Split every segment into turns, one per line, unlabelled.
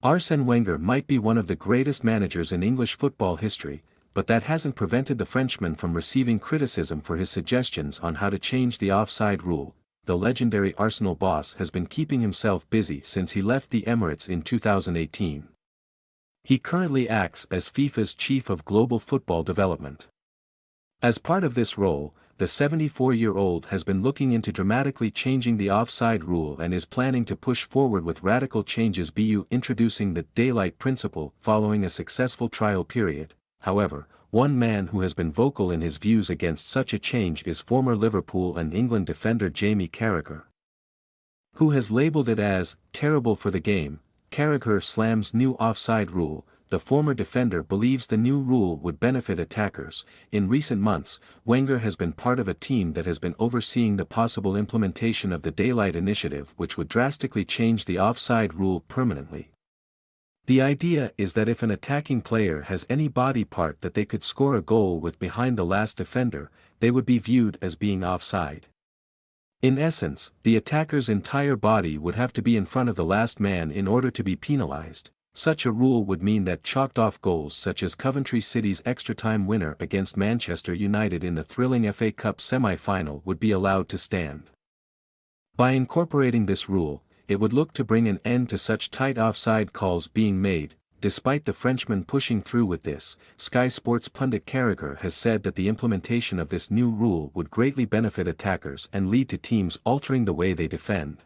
Arsene Wenger might be one of the greatest managers in English football history, but that hasn't prevented the Frenchman from receiving criticism for his suggestions on how to change the offside rule. The legendary Arsenal boss has been keeping himself busy since he left the Emirates in 2018. He currently acts as FIFA's Chief of Global Football Development. As part of this role, the 74-year-old has been looking into dramatically changing the offside rule and is planning to push forward with radical changes, introducing the daylight principle following a successful trial period. However, one man who has been vocal in his views against such a change is former Liverpool and England defender Jamie Carragher, who has labelled it as terrible for the game. Carragher slams new offside rule. The former defender believes the new rule would benefit attackers. In recent months, Wenger has been part of a team that has been overseeing the possible implementation of the Daylight Initiative, which would drastically change the offside rule permanently. The idea is that if an attacking player has any body part that they could score a goal with behind the last defender, they would be viewed as being offside. In essence, the attacker's entire body would have to be in front of the last man in order to be penalized. Such a rule would mean that chalked-off goals such as Coventry City's extra-time winner against Manchester United in the thrilling FA Cup semi-final would be allowed to stand. By incorporating this rule, it would look to bring an end to such tight offside calls being made. Despite the Frenchman pushing through with this, Sky Sports pundit Carragher has said that the implementation of this new rule would greatly benefit attackers and lead to teams altering the way they defend.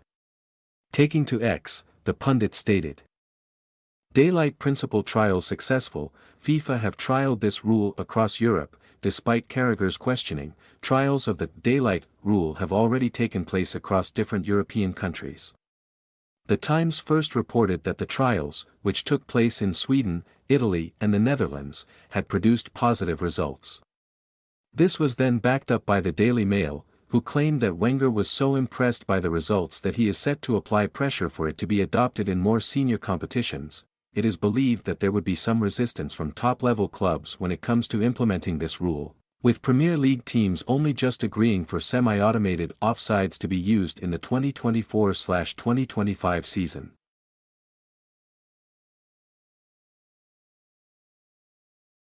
Taking to X, the pundit stated, "Daylight principle trial successful. FIFA have trialed this rule across Europe." Despite Carragher's questioning, trials of the daylight rule have already taken place across different European countries. The Times first reported that the trials, which took place in Sweden, Italy and the Netherlands, had produced positive results. This was then backed up by the Daily Mail, who claimed that Wenger was so impressed by the results that he is set to apply pressure for it to be adopted in more senior competitions. It is believed that there would be some resistance from top-level clubs when it comes to implementing this rule, with Premier League teams only just agreeing for semi-automated offsides to be used in the 2024/2025 season.